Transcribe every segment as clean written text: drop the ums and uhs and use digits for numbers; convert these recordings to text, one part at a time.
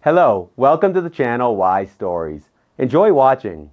Hello, welcome to the channel Why Stories. Enjoy watching.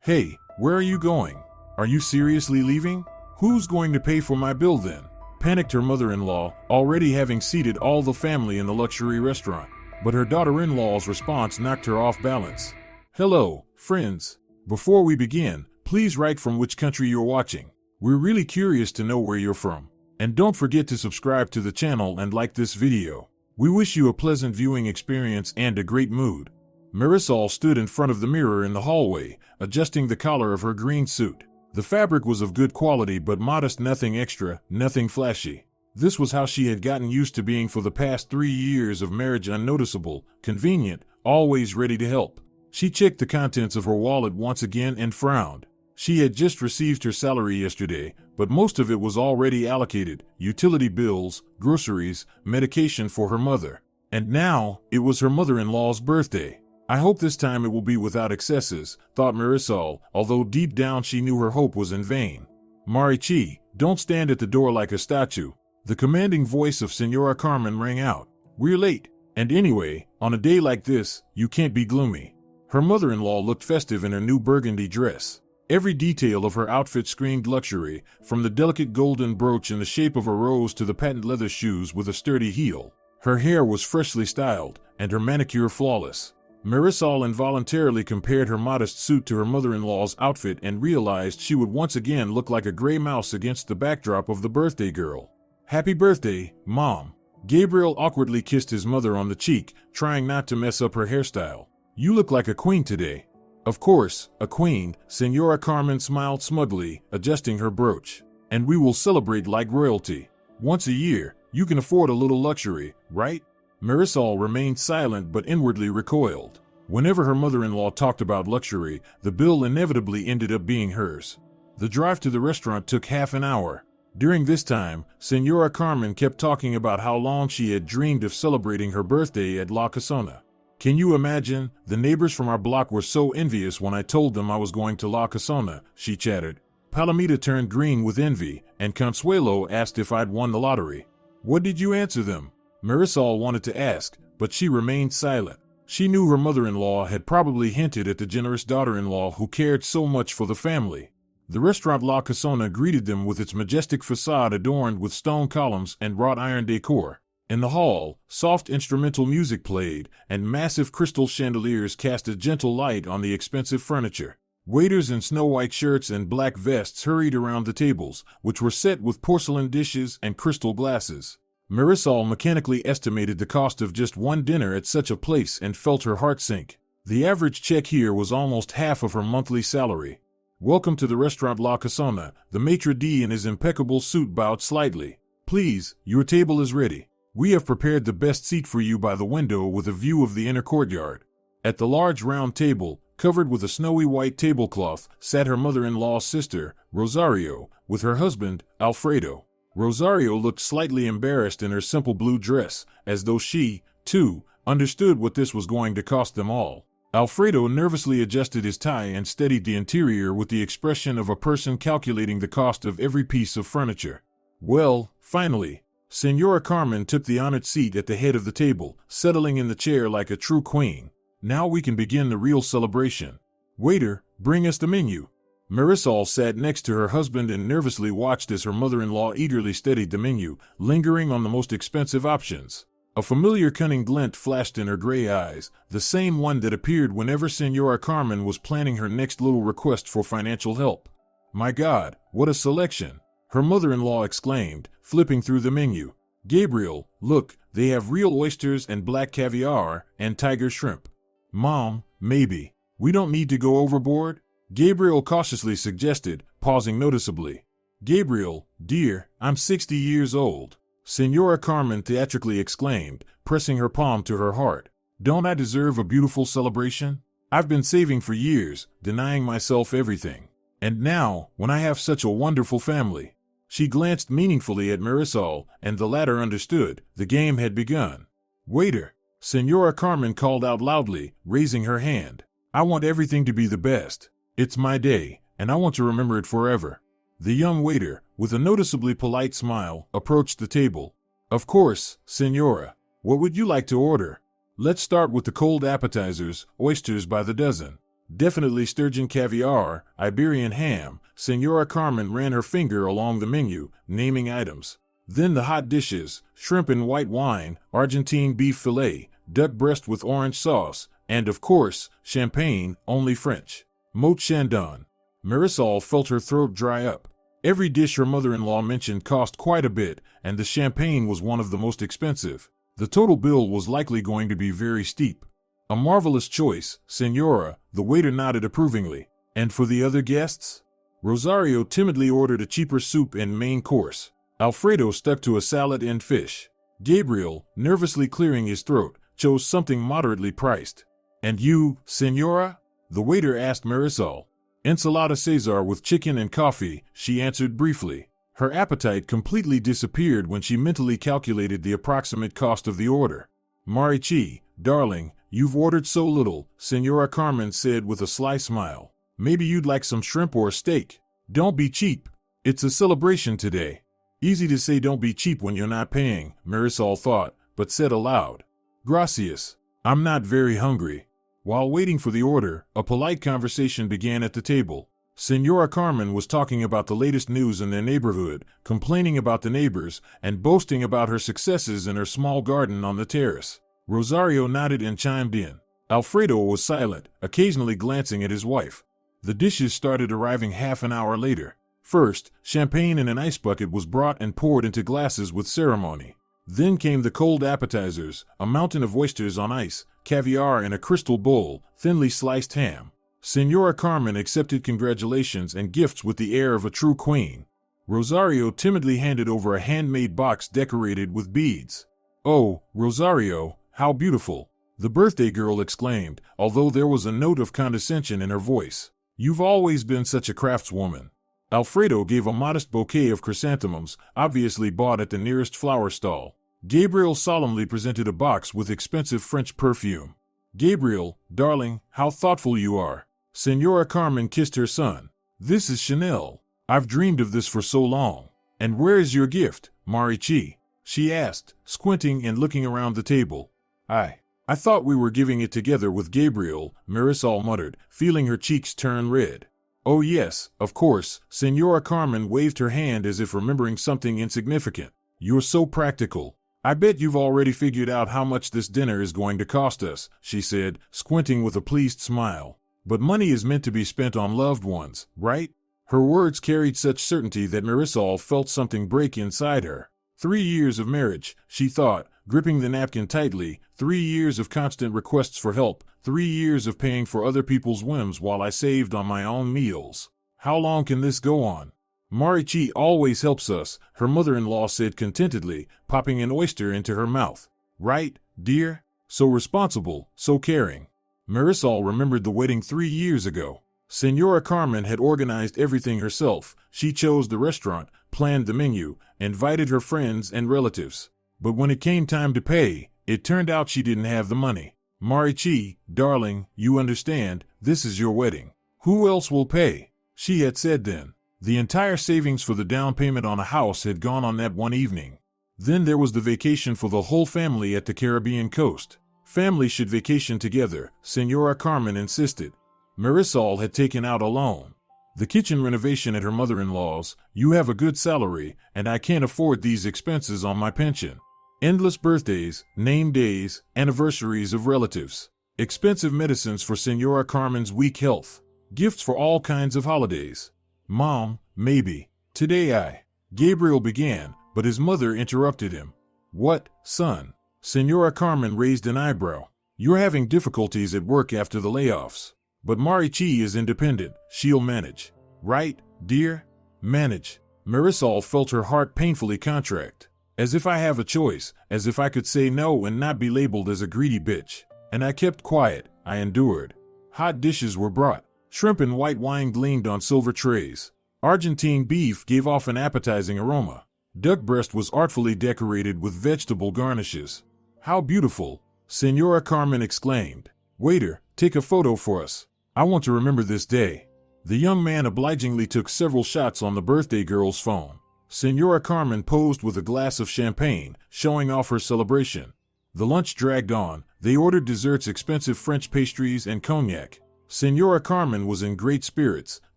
Hey, where are you going? Are you seriously leaving? Who's going to pay for my bill then? Panicked her mother-in-law, already having seated all the family in the luxury restaurant. But her daughter-in-law's response knocked her off balance. Hello, friends. Before we begin, please write from which country you're watching. We're really curious to know where you're from. And don't forget to subscribe to the channel and like this video. We wish you a pleasant viewing experience and a great mood. Marisol stood in front of the mirror in the hallway, adjusting the collar of her green suit. The fabric was of good quality but modest, nothing extra, nothing flashy. This was how she had gotten used to being for the past 3 years of marriage, unnoticeable, convenient, always ready to help. She checked the contents of her wallet once again and frowned. She had just received her salary yesterday, but most of it was already allocated: utility bills, groceries, medication for her mother. And now, it was her mother-in-law's birthday. I hope this time it will be without excesses, thought Marisol, although deep down she knew her hope was in vain. Marichi, don't stand at the door like a statue. The commanding voice of Senora Carmen rang out. We're late. And anyway, on a day like this, you can't be gloomy. Her mother-in-law looked festive in her new burgundy dress. Every detail of her outfit screamed luxury, from the delicate golden brooch in the shape of a rose to the patent leather shoes with a sturdy heel. Her hair was freshly styled, and her manicure flawless. Marisol involuntarily compared her modest suit to her mother-in-law's outfit and realized she would once again look like a gray mouse against the backdrop of the birthday girl. Happy birthday, Mom. Gabriel awkwardly kissed his mother on the cheek, trying not to mess up her hairstyle. You look like a queen today. Of course, a queen, Senora Carmen smiled smugly, adjusting her brooch. And we will celebrate like royalty. Once a year, you can afford a little luxury, right? Marisol remained silent but inwardly recoiled. Whenever her mother-in-law talked about luxury, the bill inevitably ended up being hers. The drive to the restaurant took half an hour. During this time, Senora Carmen kept talking about how long she had dreamed of celebrating her birthday at La Casona. Can you imagine? The neighbors from our block were so envious when I told them I was going to La Casona, she chattered. Palomita turned green with envy, and Consuelo asked if I'd won the lottery. What did you answer them? Marisol wanted to ask, but she remained silent. She knew her mother-in-law had probably hinted at the generous daughter-in-law who cared so much for the family. The restaurant La Casona greeted them with its majestic facade adorned with stone columns and wrought iron decor. In the hall, soft instrumental music played, and massive crystal chandeliers cast a gentle light on the expensive furniture. Waiters in snow-white shirts and black vests hurried around the tables, which were set with porcelain dishes and crystal glasses. Marisol mechanically estimated the cost of just one dinner at such a place and felt her heart sink. The average check here was almost half of her monthly salary. Welcome to the restaurant La Casona, the maitre d' in his impeccable suit bowed slightly. Please, your table is ready. We have prepared the best seat for you by the window with a view of the inner courtyard. At the large round table, covered with a snowy white tablecloth, sat her mother-in-law's sister, Rosario, with her husband, Alfredo. Rosario looked slightly embarrassed in her simple blue dress, as though she, too, understood what this was going to cost them all. Alfredo nervously adjusted his tie and steadied the interior with the expression of a person calculating the cost of every piece of furniture. Well, finally, Senora Carmen took the honored seat at the head of the table, settling in the chair like a true queen. Now we can begin the real celebration. Waiter, bring us the menu. Marisol sat next to her husband and nervously watched as her mother-in-law eagerly studied the menu, lingering on the most expensive options. A familiar cunning glint flashed in her gray eyes, the same one that appeared whenever Senora Carmen was planning her next little request for financial help. My God, what a selection! Her mother-in-law exclaimed, flipping through the menu. Gabriel, look, they have real oysters and black caviar and tiger shrimp. Mom, maybe we don't need to go overboard? Gabriel cautiously suggested, pausing noticeably. Gabriel, dear, I'm 60 years old. Senora Carmen theatrically exclaimed, pressing her palm to her heart. Don't I deserve a beautiful celebration? I've been saving for years, denying myself everything. And now, when I have such a wonderful family. She glanced meaningfully at Marisol, and the latter understood. The game had begun. Waiter! Senora Carmen called out loudly, raising her hand. I want everything to be the best. It's my day, and I want to remember it forever. The young waiter, with a noticeably polite smile, approached the table. Of course, Senora. What would you like to order? Let's start with the cold appetizers, oysters by the dozen. Definitely sturgeon caviar, Iberian ham. Senora Carmen ran her finger along the menu, naming items. Then the hot dishes, shrimp and white wine, Argentine beef fillet, duck breast with orange sauce, and of course, champagne, only French. Moët Chandon. Marisol felt her throat dry up. Every dish her mother-in-law mentioned cost quite a bit, and the champagne was one of the most expensive. The total bill was likely going to be very steep. A marvelous choice, Senora, the waiter nodded approvingly. And for the other guests? Rosario timidly ordered a cheaper soup and main course. Alfredo stuck to a salad and fish. Gabriel, nervously clearing his throat, chose something moderately priced. And you, Senora? The waiter asked Marisol. Ensalada Cesar with chicken and coffee, she answered briefly. Her appetite completely disappeared when she mentally calculated the approximate cost of the order. Marichi, darling, you've ordered so little, Senora Carmen said with a sly smile. Maybe you'd like some shrimp or steak. Don't be cheap. It's a celebration today. Easy to say don't be cheap when you're not paying, Marisol thought, but said aloud. Gracias. I'm not very hungry. While waiting for the order, a polite conversation began at the table. Senora Carmen was talking about the latest news in their neighborhood, complaining about the neighbors, and boasting about her successes in her small garden on the terrace. Rosario nodded and chimed in. Alfredo was silent, occasionally glancing at his wife. The dishes started arriving half an hour later. First, champagne in an ice bucket was brought and poured into glasses with ceremony. Then came the cold appetizers, a mountain of oysters on ice, caviar in a crystal bowl, thinly sliced ham. Senora Carmen accepted congratulations and gifts with the air of a true queen. Rosario timidly handed over a handmade box decorated with beads. Oh, Rosario, how beautiful! The birthday girl exclaimed, although there was a note of condescension in her voice. You've always been such a craftswoman. Alfredo gave a modest bouquet of chrysanthemums, obviously bought at the nearest flower stall. Gabriel solemnly presented a box with expensive French perfume. Gabriel, darling, how thoughtful you are. Senora Carmen kissed her son. This is Chanel. I've dreamed of this for so long. And where is your gift, Marichi? She asked, squinting and looking around the table. I thought we were giving it together with Gabriel, Marisol muttered, feeling her cheeks turn red. Oh yes, of course, Senora Carmen waved her hand as if remembering something insignificant. You're so practical. I bet you've already figured out how much this dinner is going to cost us, she said, squinting with a pleased smile. But money is meant to be spent on loved ones, right? Her words carried such certainty that Marisol felt something break inside her. 3 years of marriage, she thought, gripping the napkin tightly, 3 years of constant requests for help, 3 years of paying for other people's whims while I saved on my own meals. How long can this go on? Marichi always helps us, her mother-in-law said contentedly, popping an oyster into her mouth. Right, dear? So responsible, so caring. Marisol remembered the wedding 3 years ago. Senora Carmen had organized everything herself. She chose the restaurant, planned the menu, invited her friends and relatives. But when it came time to pay, it turned out she didn't have the money. Marichi, darling, you understand, this is your wedding. Who else will pay? She had said then. The entire savings for the down payment on a house had gone on that one evening. Then there was the vacation for the whole family at the Caribbean coast. Family should vacation together, Senora Carmen insisted. Marisol had taken out a loan. The kitchen renovation at her mother-in-law's, you have a good salary, and I can't afford these expenses on my pension. Endless birthdays, name days, anniversaries of relatives. Expensive medicines for Senora Carmen's weak health. Gifts for all kinds of holidays. Mom, maybe. Today Gabriel began, but his mother interrupted him. What, son? Senora Carmen raised an eyebrow. You're having difficulties at work after the layoffs. But Marichi is independent, she'll manage. Right, dear? Manage. Marisol felt her heart painfully contract. As if I have a choice, as if I could say no and not be labeled as a greedy bitch. And I kept quiet, I endured. Hot dishes were brought. Shrimp and white wine gleamed on silver trays. Argentine beef gave off an appetizing aroma. Duck breast was artfully decorated with vegetable garnishes. How beautiful, Senora Carmen exclaimed. Waiter, take a photo for us. I want to remember this day. The young man obligingly took several shots on the birthday girl's phone. Senora Carmen posed with a glass of champagne, showing off her celebration. The lunch dragged on. They ordered desserts, expensive French pastries, and cognac. Senora Carmen was in great spirits,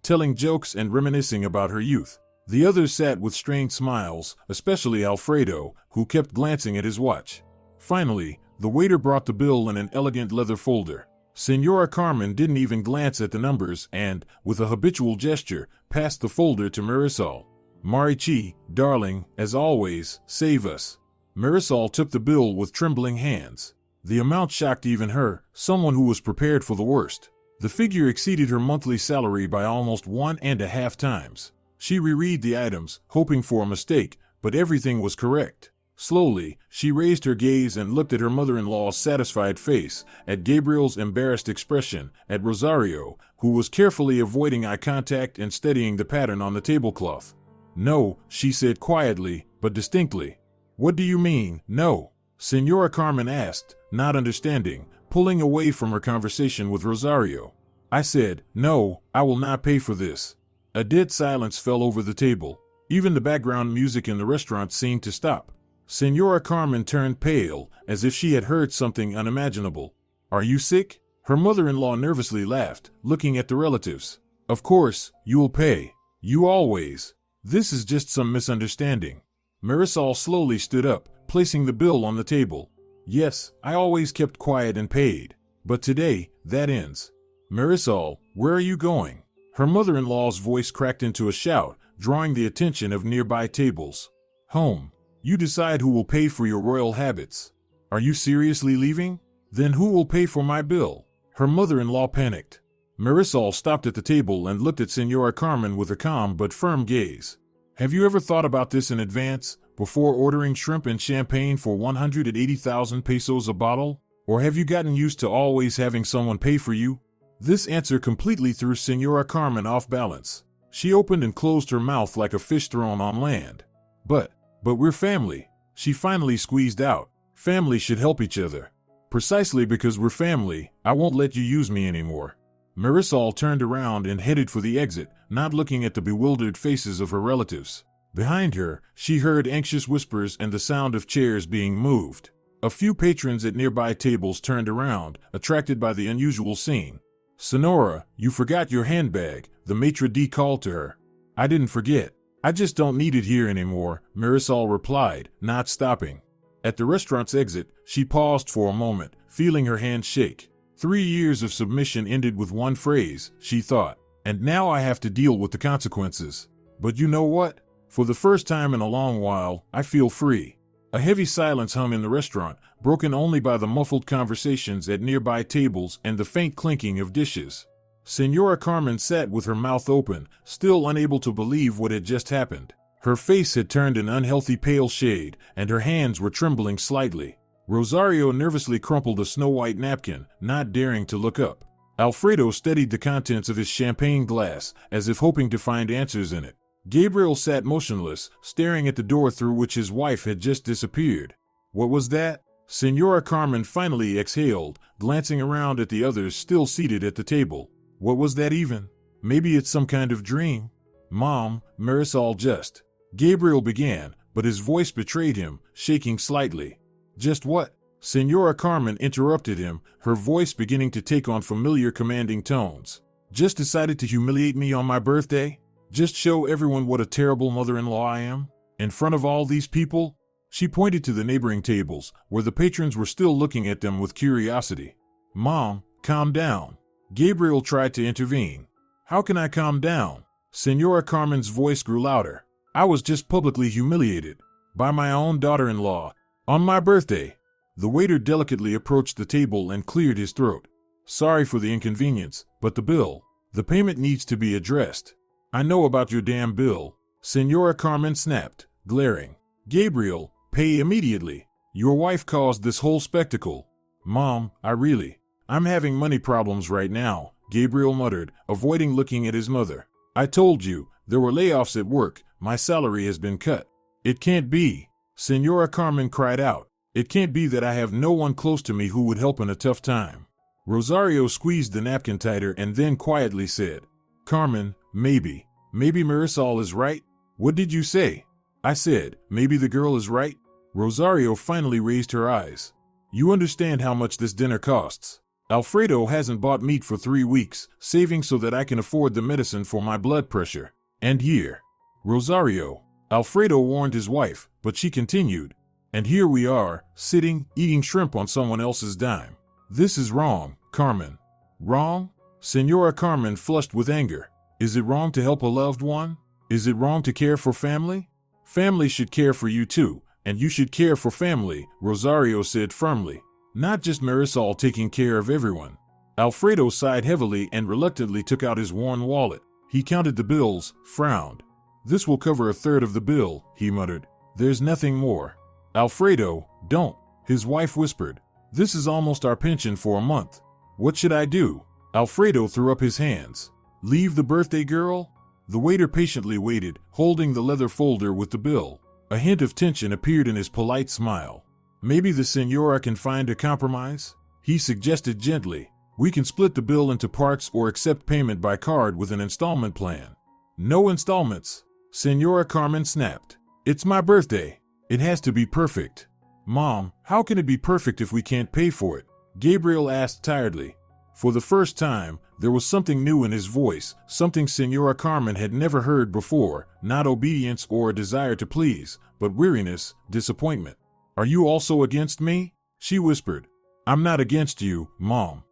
telling jokes and reminiscing about her youth. The others sat with strained smiles, especially Alfredo, who kept glancing at his watch. Finally, the waiter brought the bill in an elegant leather folder. Senora Carmen didn't even glance at the numbers and, with a habitual gesture, passed the folder to Marisol. "Marichi, darling, as always, save us." Marisol took the bill with trembling hands. The amount shocked even her, someone who was prepared for the worst. The figure exceeded her monthly salary by almost 1.5 times. She reread the items, hoping for a mistake, but everything was correct. Slowly, she raised her gaze and looked at her mother-in-law's satisfied face, at Gabriel's embarrassed expression, at Rosario, who was carefully avoiding eye contact and studying the pattern on the tablecloth. "No," she said quietly, but distinctly. "What do you mean, no?" Senora Carmen asked, not understanding, pulling away from her conversation with Rosario. "I said, no, I will not pay for this." A dead silence fell over the table. Even the background music in the restaurant seemed to stop. Senora Carmen turned pale, as if she had heard something unimaginable. "Are you sick?" Her mother-in-law nervously laughed, looking at the relatives. "Of course, you'll pay. You always. This is just some misunderstanding." Marisol slowly stood up, placing the bill on the table. "Yes, I always kept quiet and paid. But today, that ends." "Marisol, where are you going?" Her mother-in-law's voice cracked into a shout, drawing the attention of nearby tables. "Home. You decide who will pay for your royal habits. Are you seriously leaving? Then who will pay for my bill?" Her mother-in-law panicked. Marisol stopped at the table and looked at Senora Carmen with a calm but firm gaze. "Have you ever thought about this in advance, before ordering shrimp and champagne for 180,000 pesos a bottle? Or have you gotten used to always having someone pay for you?" This answer completely threw Senora Carmen off balance. She opened and closed her mouth like a fish thrown on land. But we're family," she finally squeezed out. "Family should help each other. Precisely because we're family, I won't let you use me anymore." Marisol turned around and headed for the exit, not looking at the bewildered faces of her relatives. Behind her, she heard anxious whispers and the sound of chairs being moved. A few patrons at nearby tables turned around, attracted by the unusual scene. "Senora, you forgot your handbag," the maitre d' called to her. "I didn't forget. I just don't need it here anymore," Marisol replied, not stopping. At the restaurant's exit, she paused for a moment, feeling her hand shake. 3 years of submission ended with one phrase, she thought. And now I have to deal with the consequences. But you know what? For the first time in a long while, I feel free. A heavy silence hung in the restaurant, broken only by the muffled conversations at nearby tables and the faint clinking of dishes. Senora Carmen sat with her mouth open, still unable to believe what had just happened. Her face had turned an unhealthy pale shade, and her hands were trembling slightly. Rosario nervously crumpled a snow-white napkin, not daring to look up. Alfredo studied the contents of his champagne glass, as if hoping to find answers in it. Gabriel sat motionless, staring at the door through which his wife had just disappeared. What was that? Senora Carmen finally exhaled, glancing around at the others still seated at the table. What was that even? Maybe it's some kind of dream? Mom, Marisol just. Gabriel began, but his voice betrayed him, shaking slightly. Just what? Senora Carmen interrupted him, her voice beginning to take on familiar commanding tones. Just decided to humiliate me on my birthday? Just show everyone what a terrible mother-in-law I am? In front of all these people? She pointed to the neighboring tables, where the patrons were still looking at them with curiosity. Mom, calm down. Gabriel tried to intervene. How can I calm down? Senora Carmen's voice grew louder. I was just publicly humiliated. By my own daughter-in-law. On my birthday. The waiter delicately approached the table and cleared his throat. Sorry for the inconvenience, but the bill. The payment needs to be addressed. I know about your damn bill. Senora Carmen snapped, glaring. Gabriel, pay immediately. Your wife caused this whole spectacle. Mom, I'm having money problems right now, Gabriel muttered, avoiding looking at his mother. I told you, there were layoffs at work, my salary has been cut. It can't be. Senora Carmen cried out. It can't be that I have no one close to me who would help in a tough time. Rosario squeezed the napkin tighter and then quietly said, Carmen, maybe Marisol is right? What did you say? I said, maybe the girl is right? Rosario finally raised her eyes. You understand how much this dinner costs. Alfredo hasn't bought meat for 3 weeks, saving so that I can afford the medicine for my blood pressure. And here. Rosario. Alfredo warned his wife, but she continued. And here we are, sitting, eating shrimp on someone else's dime. This is wrong, Carmen. Wrong? Senora Carmen flushed with anger. Is it wrong to help a loved one? Is it wrong to care for family? Family should care for you too, and you should care for family, Rosario said firmly. Not just Marisol taking care of everyone. Alfredo sighed heavily and reluctantly took out his worn wallet. He counted the bills, frowned. This will cover a third of the bill, he muttered. There's nothing more. Alfredo, don't, his wife whispered. This is almost our pension for a month. What should I do? Alfredo threw up his hands. Leave the birthday girl? The waiter patiently waited, holding the leather folder with the bill. A hint of tension appeared in his polite smile. Maybe the senora can find a compromise? He suggested gently. We can split the bill into parts or accept payment by card with an installment plan. No installments. Senora Carmen snapped. It's my birthday. It has to be perfect. Mom, how can it be perfect if we can't pay for it? Gabriel asked tiredly. For the first time, there was something new in his voice, something Senora Carmen had never heard before, not obedience or a desire to please, but weariness, disappointment. Are you also against me? She whispered. I'm not against you, Mom.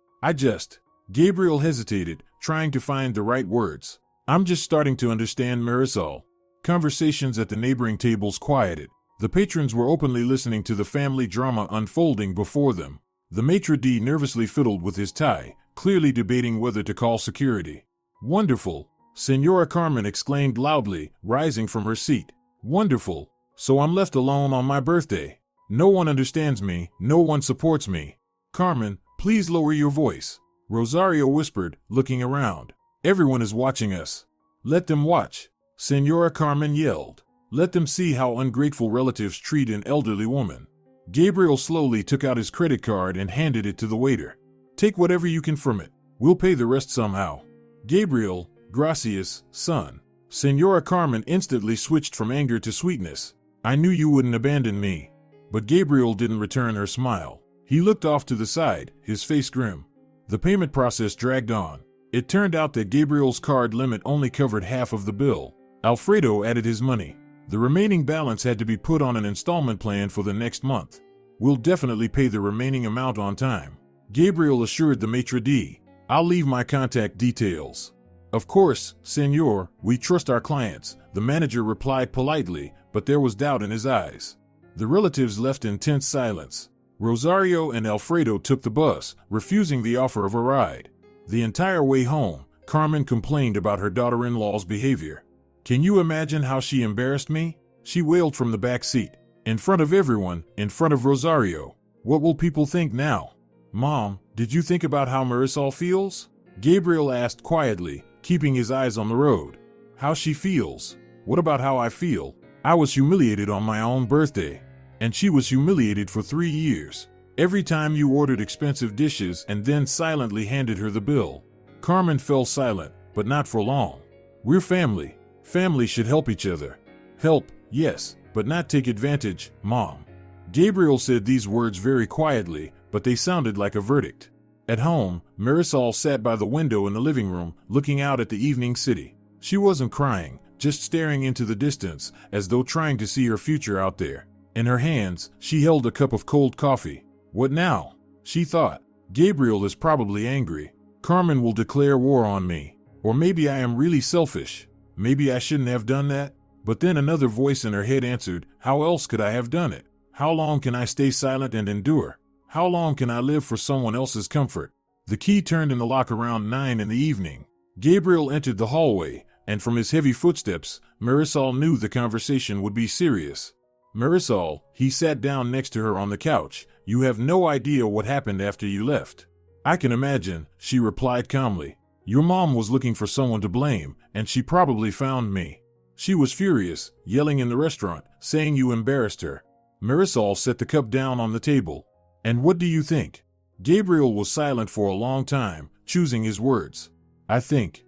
Gabriel hesitated, trying to find the right words. I'm just starting to understand Marisol. Conversations at the neighboring tables quieted. The patrons were openly listening to the family drama unfolding before them. The maitre d' nervously fiddled with his tie, clearly debating whether to call security. Wonderful! Senora Carmen exclaimed loudly, rising from her seat. Wonderful! So I'm left alone on my birthday. No one understands me, no one supports me. Carmen, please lower your voice. Rosario whispered, looking around. Everyone is watching us. Let them watch. Senora Carmen yelled. Let them see how ungrateful relatives treat an elderly woman. Gabriel slowly took out his credit card and handed it to the waiter. Take whatever you can from it. We'll pay the rest somehow. Gabriel, gracias, son. Senora Carmen instantly switched from anger to sweetness. I knew you wouldn't abandon me. But Gabriel didn't return her smile. He looked off to the side, his face grim. The payment process dragged on. It turned out that Gabriel's card limit only covered half of the bill. Alfredo added his money. The remaining balance had to be put on an installment plan for the next month. We'll definitely pay the remaining amount on time. Gabriel assured the maitre d'. I'll leave my contact details. Of course, senor, we trust our clients, the manager replied politely, but there was doubt in his eyes. The relatives left in tense silence. Rosario and Alfredo took the bus, refusing the offer of a ride. The entire way home, Carmen complained about her daughter-in-law's behavior. Can you imagine how she embarrassed me? She wailed from the back seat. In front of everyone, in front of Rosario. What will people think now? Mom, did you think about how Marisol feels? Gabriel asked quietly, keeping his eyes on the road. How she feels? What about how I feel? I was humiliated on my own birthday. And she was humiliated for 3 years. Every time you ordered expensive dishes and then silently handed her the bill. Carmen fell silent, but not for long. We're family. Family should help each other. Help, yes, but not take advantage, Mom. Gabriel said these words very quietly, but they sounded like a verdict. At home, Marisol sat by the window in the living room, looking out at the evening city. She wasn't crying, just staring into the distance, as though trying to see her future out there. In her hands, she held a cup of cold coffee. What now? She thought. Gabriel is probably angry. Carmen will declare war on me. Or maybe I am really selfish. Maybe I shouldn't have done that. But then another voice in her head answered, how else could I have done it? How long can I stay silent and endure? How long can I live for someone else's comfort? The key turned in the lock around 9 in the evening. Gabriel entered the hallway, and from his heavy footsteps, Marisol knew the conversation would be serious. Marisol, he sat down next to her on the couch. You have no idea what happened after you left. I can imagine, she replied calmly. Your mom was looking for someone to blame, and she probably found me. She was furious, yelling in the restaurant, saying you embarrassed her. Marisol set the cup down on the table. And what do you think? Gabriel was silent for a long time, choosing his words. I think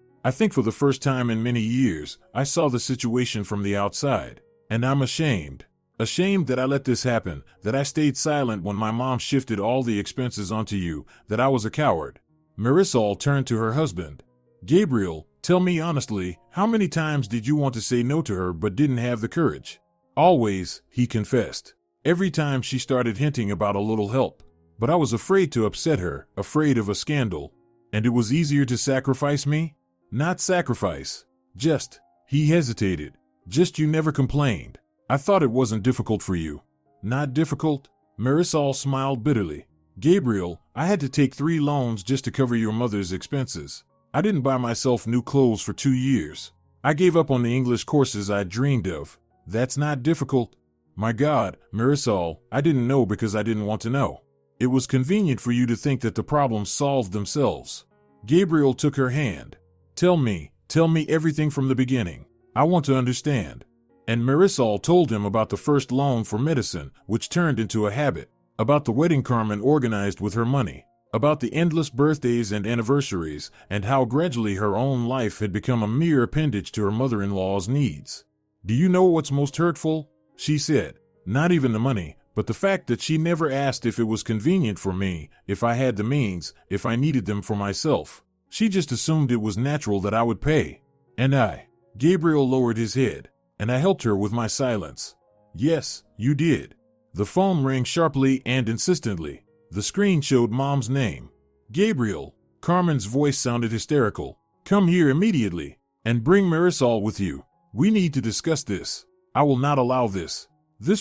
for the first time in many years, I saw the situation from the outside. And I'm ashamed. Ashamed that I let this happen, that I stayed silent when my mom shifted all the expenses onto you, that I was a coward. Marisol turned to her husband. Gabriel, tell me honestly, how many times did you want to say no to her but didn't have the courage? Always, he confessed. Every time she started hinting about a little help. But I was afraid to upset her, afraid of a scandal. And it was easier to sacrifice me? Not sacrifice. He hesitated. Just you never complained. I thought it wasn't difficult for you. Not difficult? Marisol smiled bitterly. Gabriel, I had to take 3 loans just to cover your mother's expenses. I didn't buy myself new clothes for 2 years. I gave up on the English courses I dreamed of. That's not difficult. My God, Marisol, I didn't know because I didn't want to know. It was convenient for you to think that the problems solved themselves. Gabriel took her hand. Tell me everything from the beginning. I want to understand. And Marisol told him about the first loan for medicine, which turned into a habit, about the wedding Carmen organized with her money, about the endless birthdays and anniversaries, and how gradually her own life had become a mere appendage to her mother-in-law's needs. Do you know what's most hurtful? She said. Not even the money, but the fact that she never asked if it was convenient for me, if I had the means, if I needed them for myself. She just assumed it was natural that I would pay. And Gabriel lowered his head. And I helped her with my silence. Yes, you did. The phone rang sharply and insistently. The screen showed Mom's name. Gabriel. Carmen's voice sounded hysterical. Come here immediately. And bring Marisol with you. We need to discuss this. I will not allow this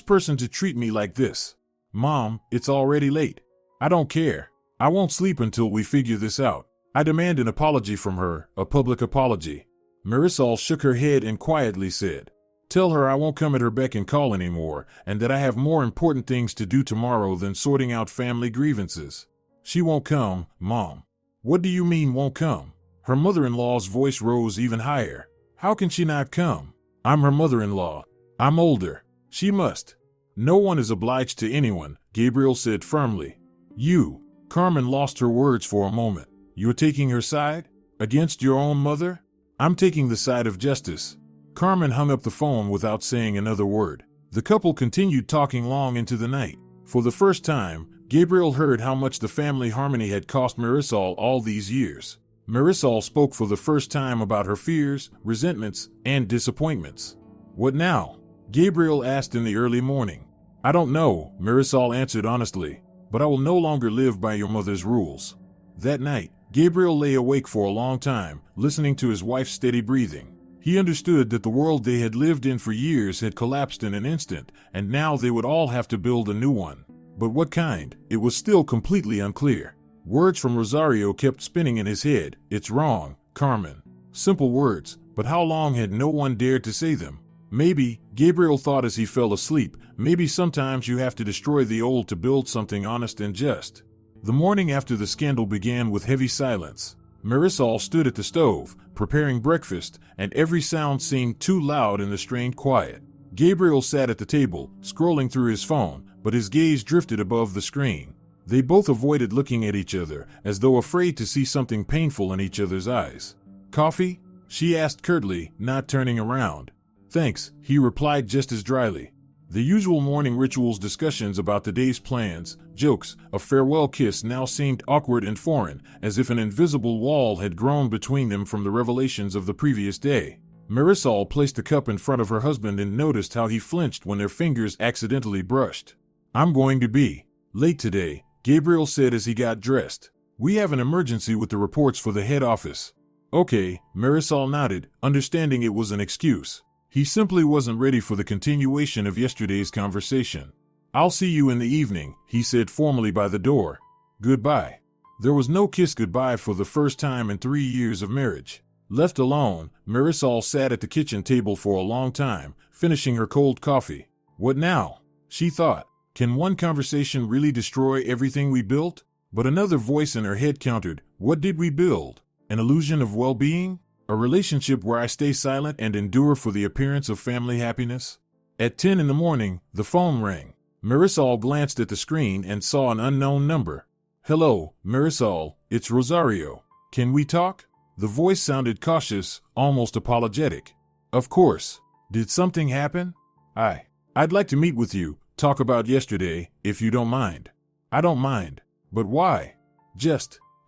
person to treat me like this. Mom, it's already late. I don't care. I won't sleep until we figure this out. I demand an apology from her, a public apology. Marisol shook her head and quietly said, Tell her I won't come at her beck and call anymore, and that I have more important things to do tomorrow than sorting out family grievances. She won't come, Mom. What do you mean won't come? Her mother-in-law's voice rose even higher. How can she not come? I'm her mother-in-law. I'm older. She must. No one is obliged to anyone, Gabriel said firmly. You. Carmen lost her words for a moment. You're taking her side? Against your own mother? I'm taking the side of justice. Carmen hung up the phone without saying another word. The couple continued talking long into the night. For the first time, Gabriel heard how much the family harmony had cost Marisol all these years. Marisol spoke for the first time about her fears, resentments, and disappointments. What now? Gabriel asked in the early morning. I don't know, Marisol answered honestly, but I will no longer live by your mother's rules. That night, Gabriel lay awake for a long time, listening to his wife's steady breathing. He understood that the world they had lived in for years had collapsed in an instant, and now they would all have to build a new one. But what kind? It was still completely unclear. Words from Rosario kept spinning in his head. It's wrong, Carmen. Simple words, but how long had no one dared to say them? Maybe, Gabriel thought as he fell asleep, maybe sometimes you have to destroy the old to build something honest and just. The morning after the scandal began with heavy silence. Marisol stood at the stove, preparing breakfast, and every sound seemed too loud in the strained quiet. Gabriel sat at the table, scrolling through his phone, but his gaze drifted above the screen. They both avoided looking at each other, as though afraid to see something painful in each other's eyes. Coffee? She asked curtly, not turning around. Thanks, he replied just as dryly. The usual morning rituals, discussions about the day's plans, jokes, a farewell kiss now seemed awkward and foreign, as if an invisible wall had grown between them from the revelations of the previous day. Marisol placed the cup in front of her husband and noticed how he flinched when their fingers accidentally brushed. I'm going to be late today, Gabriel said as he got dressed. We have an emergency with the reports for the head office. Okay, Marisol nodded, understanding it was an excuse. He simply wasn't ready for the continuation of yesterday's conversation. I'll see you in the evening, he said formally by the door. Goodbye. There was no kiss goodbye for the first time in 3 years of marriage. Left alone, Marisol sat at the kitchen table for a long time, finishing her cold coffee. What now? She thought. Can one conversation really destroy everything we built? But another voice in her head countered. What did we build? An illusion of well-being? A relationship where I stay silent and endure for the appearance of family happiness? At 10 in the morning, the phone rang. Marisol glanced at the screen and saw an unknown number. Hello, Marisol, it's Rosario. Can we talk? The voice sounded cautious, almost apologetic. Of course. Did something happen? I'd like to meet with you, talk about yesterday, if you don't mind. I don't mind. But why?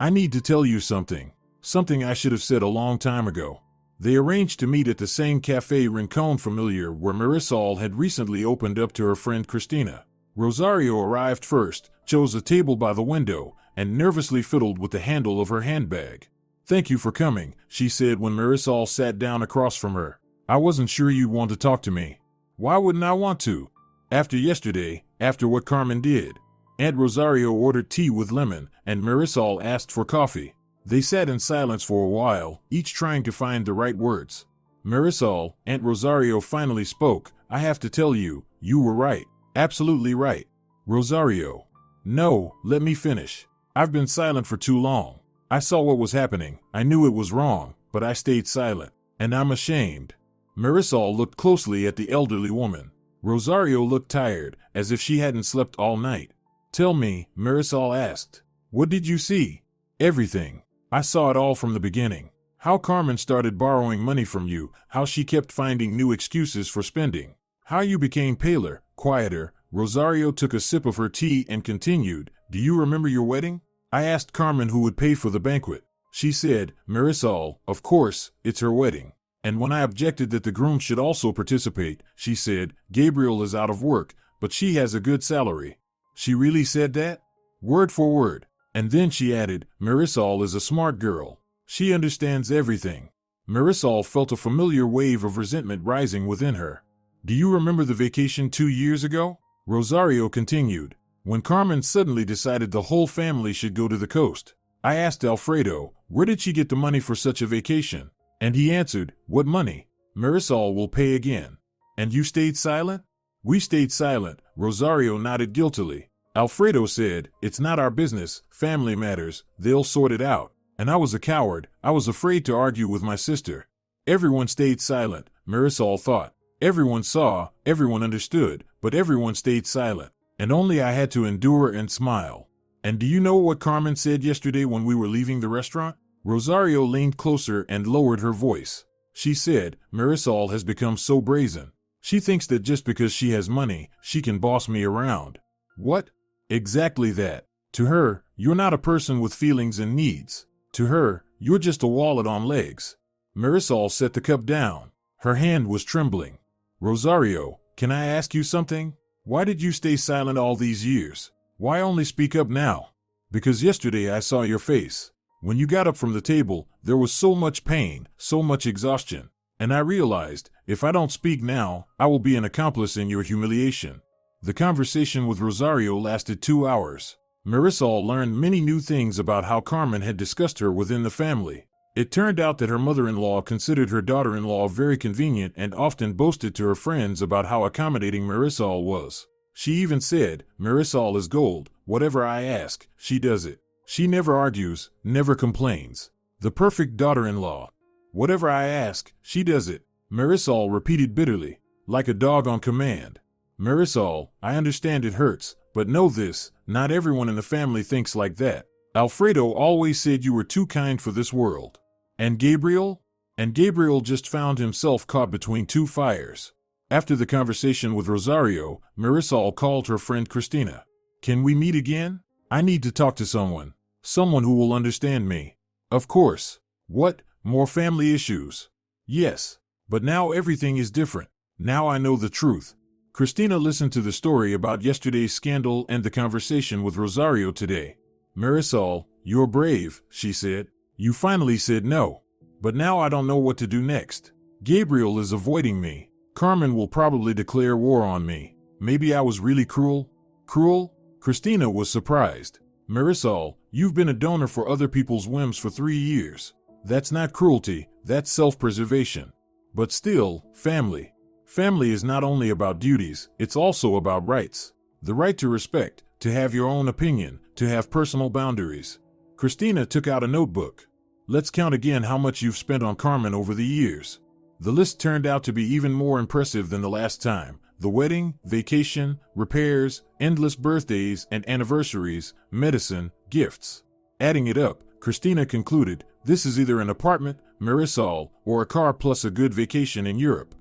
I need to tell you something. Something I should have said a long time ago. They arranged to meet at the same Café Rincon Familiar where Marisol had recently opened up to her friend Christina. Rosario arrived first, chose a table by the window, and nervously fiddled with the handle of her handbag. "Thank you for coming," she said when Marisol sat down across from her. "I wasn't sure you'd want to talk to me." "Why wouldn't I want to? After yesterday, after what Carmen did." Aunt Rosario ordered tea with lemon, and Marisol asked for coffee. They sat in silence for a while, each trying to find the right words. "Marisol," Aunt Rosario finally spoke, "I have to tell you, you were right. Absolutely right." "Rosario." "No, let me finish. I've been silent for too long. I saw what was happening, I knew it was wrong, but I stayed silent. And I'm ashamed." Marisol looked closely at the elderly woman. Rosario looked tired, as if she hadn't slept all night. "Tell me," Marisol asked. "What did you see?" "Everything. I saw it all from the beginning. How Carmen started borrowing money from you, how she kept finding new excuses for spending. How you became paler, quieter." Rosario took a sip of her tea and continued, "Do you remember your wedding? I asked Carmen who would pay for the banquet. She said, 'Marisol, of course, it's her wedding.' And when I objected that the groom should also participate, she said, 'Gabriel is out of work, but she has a good salary.' She really said that? Word for word. And then she added, 'Marisol is a smart girl. She understands everything.'" Marisol felt a familiar wave of resentment rising within her. "Do you remember the vacation 2 years ago?" Rosario continued. "When Carmen suddenly decided the whole family should go to the coast. I asked Alfredo, where did she get the money for such a vacation? And he answered, 'What money? Marisol will pay again.' And you stayed silent?" "We stayed silent," Rosario nodded guiltily. "Alfredo said, 'It's not our business, family matters, they'll sort it out.' And I was a coward, I was afraid to argue with my sister." Everyone stayed silent, Marisol thought. Everyone saw, everyone understood, but everyone stayed silent. And only I had to endure and smile. "And do you know what Carmen said yesterday when we were leaving the restaurant?" Rosario leaned closer and lowered her voice. "She said, 'Marisol has become so brazen. She thinks that just because she has money, she can boss me around.'" "What?" "Exactly that. To her, you're not a person with feelings and needs. To her, you're just a wallet on legs." Marisol set the cup down. Her hand was trembling. "Rosario, can I ask you something? Why did you stay silent all these years? Why only speak up now?" "Because yesterday I saw your face. When you got up from the table, there was so much pain, so much exhaustion. And I realized, if I don't speak now, I will be an accomplice in your humiliation." The conversation with Rosario lasted 2 hours. Marisol learned many new things about how Carmen had discussed her within the family. It turned out that her mother-in-law considered her daughter-in-law very convenient and often boasted to her friends about how accommodating Marisol was. She even said, "Marisol is gold, whatever I ask, she does it. She never argues, never complains. The perfect daughter-in-law. Whatever I ask, she does it." Marisol repeated bitterly, "Like a dog on command." "Marisol, I understand it hurts, but know this, not everyone in the family thinks like that. Alfredo always said you were too kind for this world." "And Gabriel?" "And Gabriel just found himself caught between two fires." After the conversation with Rosario, Marisol called her friend Christina. "Can we meet again? I need to talk to someone. Someone who will understand me." "Of course." "What, more family issues?" "Yes. But now everything is different. Now I know the truth." Christina listened to the story about yesterday's scandal and the conversation with Rosario today. "Marisol, you're brave," she said. "You finally said no. But now I don't know what to do next. Gabriel is avoiding me. Carmen will probably declare war on me. Maybe I was really cruel." "Cruel?" Christina was surprised. "Marisol, you've been a donor for other people's whims for 3 years. That's not cruelty, that's self-preservation. But still, family. Family is not only about duties, it's also about rights. The right to respect, to have your own opinion, to have personal boundaries." Christina took out a notebook. "Let's count again how much you've spent on Carmen over the years." The list turned out to be even more impressive than the last time. The wedding, vacation, repairs, endless birthdays and anniversaries, medicine, gifts. Adding it up, Christina concluded, this is either an apartment, Marisol, or a car plus a good vacation in Europe.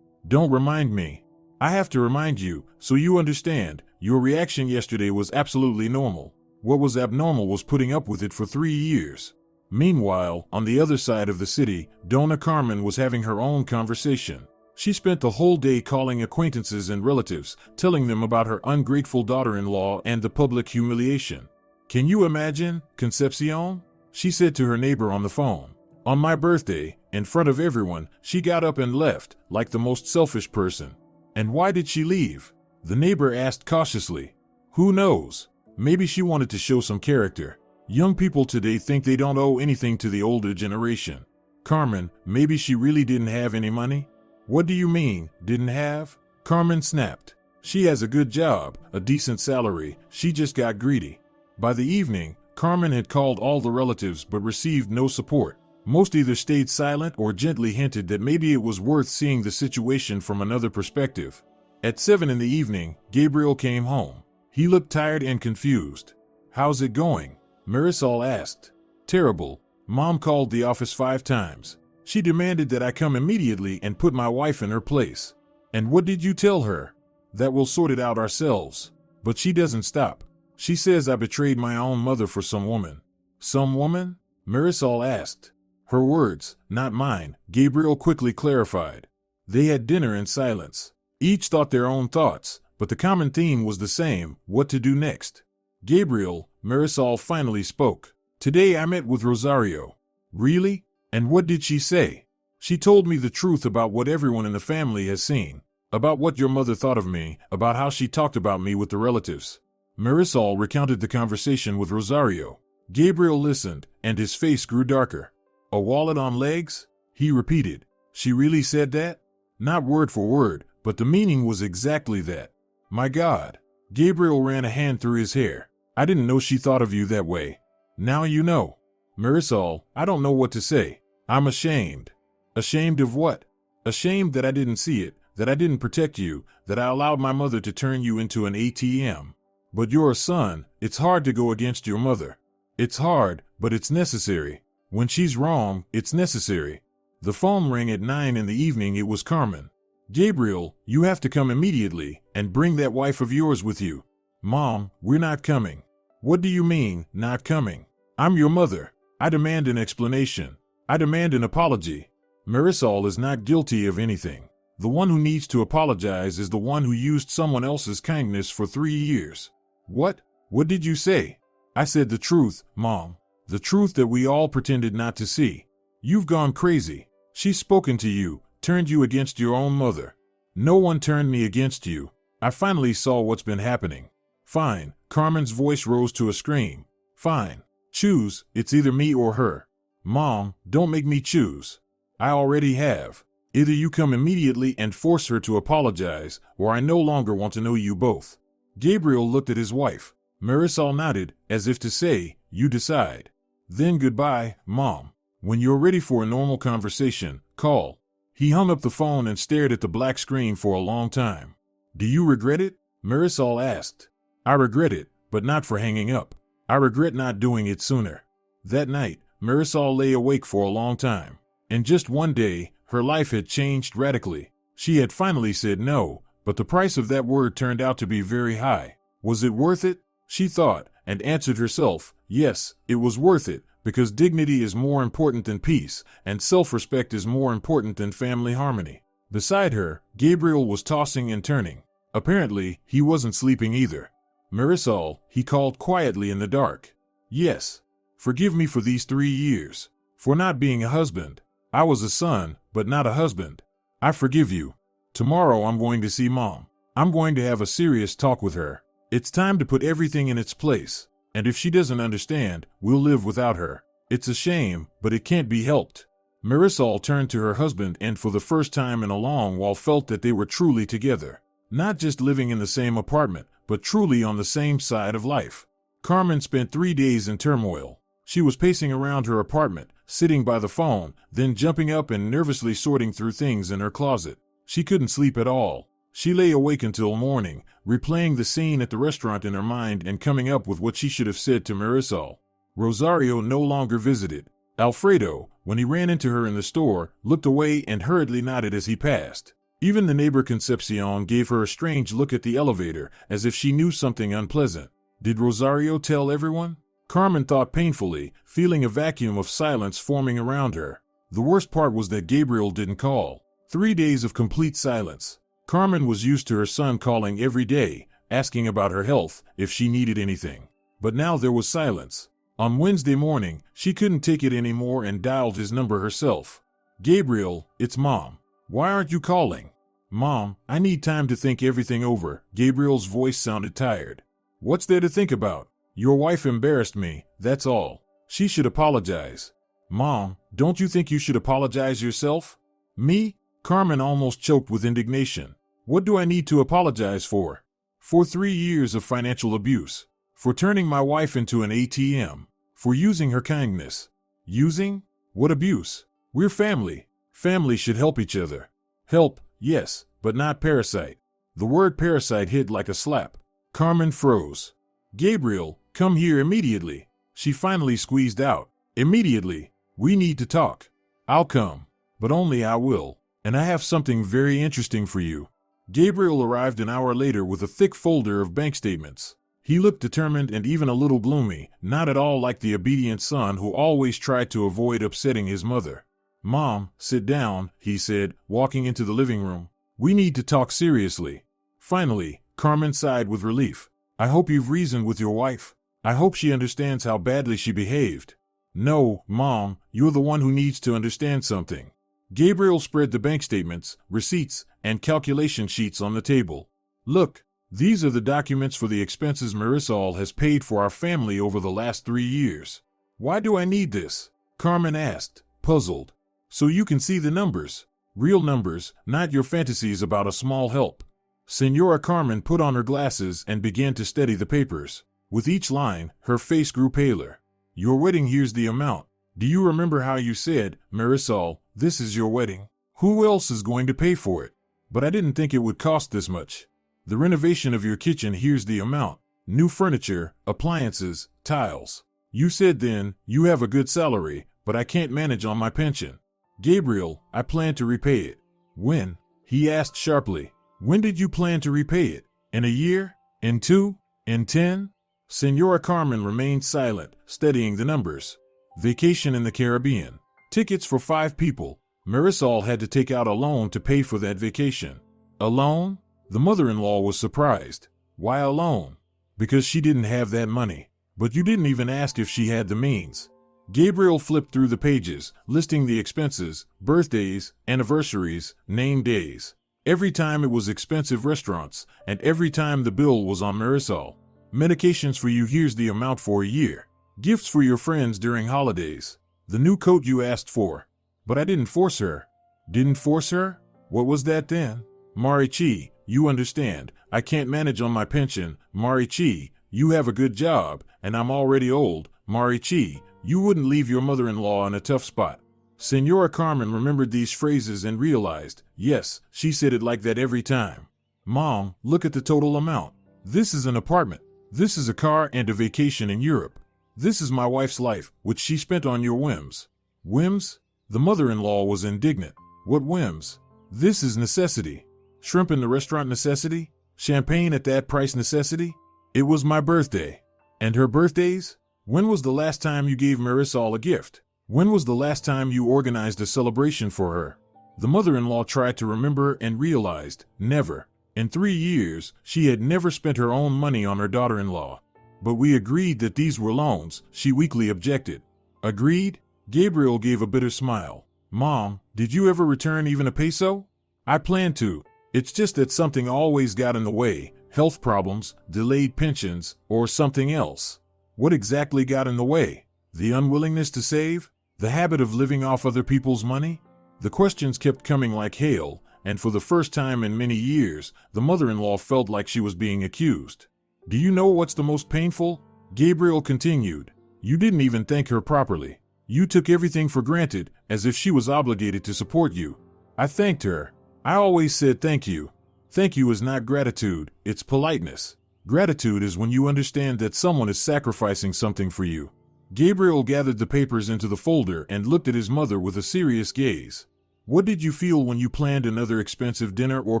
"Don't remind me." I have to remind you, so you understand, your reaction yesterday was absolutely normal. What was abnormal was putting up with it for 3 years. Meanwhile, on the other side of the city, Dona Carmen was having her own conversation. She spent the whole day calling acquaintances and relatives, telling them about her ungrateful daughter-in-law and the public humiliation. Can you imagine, Concepcion? She said to her neighbor on the phone. On my birthday, in front of everyone, she got up and left, like the most selfish person. And why did she leave? The neighbor asked cautiously. Who knows? Maybe she wanted to show some character. Young people today think they don't owe anything to the older generation. Carmen, maybe she really didn't have any money? What do you mean, didn't have? Carmen snapped. She has a good job, a decent salary, she just got greedy. By the evening, Carmen had called all the relatives but received no support. Most either stayed silent or gently hinted that maybe it was worth seeing the situation from another perspective. At 7 in the evening, Gabriel came home. He looked tired and confused. How's it going? Marisol asked. Terrible. Mom called the office 5 times. She demanded that I come immediately and put my wife in her place. And what did you tell her? That we'll sort it out ourselves. But she doesn't stop. She says I betrayed my own mother for some woman. Some woman? Marisol asked. Her words, not mine, Gabriel quickly clarified. They had dinner in silence. Each thought their own thoughts, but the common theme was the same, what to do next. Gabriel, Marisol finally spoke. Today I met with Rosario. Really? And what did she say? She told me the truth about what everyone in the family has seen, about what your mother thought of me, about how she talked about me with the relatives. Marisol recounted the conversation with Rosario. Gabriel listened, and his face grew darker. A wallet on legs? He repeated. She really said that? Not word for word, but the meaning was exactly that. My God. Gabriel ran a hand through his hair. I didn't know she thought of you that way. Now you know. Marisol, I don't know what to say. I'm ashamed. Ashamed of what? Ashamed that I didn't see it, that I didn't protect you, that I allowed my mother to turn you into an ATM. But you're a son, it's hard to go against your mother. It's hard, but it's necessary. When she's wrong, it's necessary. The phone rang at 9 in the evening. It was Carmen. Gabriel, you have to come immediately, and bring that wife of yours with you. Mom, we're not coming. What do you mean, not coming? I'm your mother. I demand an explanation. I demand an apology. Marisol is not guilty of anything. The one who needs to apologize is the one who used someone else's kindness for 3 years. What? What did you say? I said the truth, Mom. The truth that we all pretended not to see. You've gone crazy. She's spoken to you, turned you against your own mother. No one turned me against you. I finally saw what's been happening. Fine. Carmen's voice rose to a scream. Fine. Choose, it's either me or her. Mom, don't make me choose. I already have. Either you come immediately and force her to apologize, or I no longer want to know you both. Gabriel looked at his wife. Marisol nodded, as if to say, you decide. Then goodbye, Mom. When you're ready for a normal conversation, call. He hung up the phone and stared at the black screen for a long time. Do you regret it? Marisol asked. I regret it, but not for hanging up. I regret not doing it sooner. That night, Marisol lay awake for a long time. In just one day, her life had changed radically. She had finally said no, but the price of that word turned out to be very high. Was it worth it? She thought, and answered herself, yes, it was worth it, because dignity is more important than peace, and self-respect is more important than family harmony. Beside her, Gabriel was tossing and turning. Apparently, he wasn't sleeping either. Marisol, he called quietly in the dark. Yes. Forgive me for these 3 years. For not being a husband. I was a son, but not a husband. I forgive you. Tomorrow I'm going to see Mom. I'm going to have a serious talk with her. It's time to put everything in its place. And if she doesn't understand, we'll live without her. It's a shame, but it can't be helped. Marisol turned to her husband and for the first time in a long while felt that they were truly together. Not just living in the same apartment, but truly on the same side of life. Carmen spent 3 days in turmoil. She was pacing around her apartment, sitting by the phone, then jumping up and nervously sorting through things in her closet. She couldn't sleep at all. She lay awake until morning, replaying the scene at the restaurant in her mind and coming up with what she should have said to Marisol. Rosario no longer visited. Alfredo, when he ran into her in the store, looked away and hurriedly nodded as he passed. Even the neighbor Concepcion gave her a strange look at the elevator, as if she knew something unpleasant. Did Rosario tell everyone? Carmen thought painfully, feeling a vacuum of silence forming around her. The worst part was that Gabriel didn't call. 3 days of complete silence. Carmen was used to her son calling every day, asking about her health, if she needed anything. But now there was silence. On Wednesday morning, she couldn't take it anymore and dialed his number herself. Gabriel, it's Mom. Why aren't you calling? Mom, I need time to think everything over. Gabriel's voice sounded tired. What's there to think about? Your wife embarrassed me, that's all. She should apologize. Mom, don't you think you should apologize yourself? Me? Carmen almost choked with indignation. What do I need to apologize for? For 3 years of financial abuse. For turning my wife into an ATM. For using her kindness. Using? What abuse? We're family. Family should help each other. Help, yes, but not parasite. The word parasite hit like a slap. Carmen froze. Gabriel, come here immediately. She finally squeezed out. Immediately. We need to talk. I'll come. But only I will. And I have something very interesting for you. Gabriel arrived an hour later with a thick folder of bank statements. He looked determined and even a little gloomy, not at all like the obedient son who always tried to avoid upsetting his mother. Mom, sit down, he said, walking into the living room. We need to talk seriously. Finally, Carmen sighed with relief. I hope you've reasoned with your wife. I hope she understands how badly she behaved. No, Mom, you're the one who needs to understand something. Gabriel spread the bank statements, receipts, and calculation sheets on the table. Look, these are the documents for the expenses Marisol has paid for our family over the last 3 years. Why do I need this? Carmen asked, puzzled. So you can see the numbers. Real numbers, not your fantasies about a small help. Senora Carmen put on her glasses and began to study the papers. With each line, her face grew paler. Your wedding, here's the amount. Do you remember how you said, Marisol, this is your wedding? Who else is going to pay for it? But I didn't think it would cost this much. The renovation of your kitchen, here's the amount. New furniture, appliances, tiles. You said then, you have a good salary, but I can't manage on my pension. Gabriel, I plan to repay it. When? He asked sharply. When did you plan to repay it? In a year? In 2? In 10? Senora Carmen remained silent, studying the numbers. Vacation in the Caribbean. Tickets for 5 people. Marisol had to take out a loan to pay for that vacation. A loan? The mother-in-law was surprised. Why a loan? Because she didn't have that money. But you didn't even ask if she had the means. Gabriel flipped through the pages, listing the expenses, birthdays, anniversaries, name days. Every time it was expensive restaurants, and every time the bill was on Marisol. Medications for you, here's the amount for a year. Gifts for your friends during holidays. The new coat you asked for. But I didn't force her. Didn't force her? What was that then? Marichi, you understand, I can't manage on my pension. Marichi, you have a good job, and I'm already old. Marichi, you wouldn't leave your mother-in-law in a tough spot. Senora Carmen remembered these phrases and realized, yes, she said it like that every time. Mom, look at the total amount. This is an apartment. This is a car and a vacation in Europe. This is my wife's life, which she spent on your whims. Whims? The mother-in-law was indignant. What whims? This is necessity. Shrimp in the restaurant necessity? Champagne at that price necessity? It was my birthday. And her birthdays? When was the last time you gave Marisol a gift? When was the last time you organized a celebration for her? The mother-in-law tried to remember and realized, never. In 3 years, she had never spent her own money on her daughter-in-law. But we agreed that these were loans, she weakly objected. Agreed? Gabriel gave a bitter smile. Mom, did you ever return even a peso? I plan to. It's just that something always got in the way, health problems, delayed pensions, or something else. What exactly got in the way? The unwillingness to save? The habit of living off other people's money? The questions kept coming like hail, and for the first time in many years, the mother-in-law felt like she was being accused. Do you know what's the most painful? Gabriel continued. You didn't even thank her properly. You took everything for granted, as if she was obligated to support you. I thanked her. I always said thank you. Thank you is not gratitude, it's politeness. Gratitude is when you understand that someone is sacrificing something for you. Gabriel gathered the papers into the folder and looked at his mother with a serious gaze. What did you feel when you planned another expensive dinner or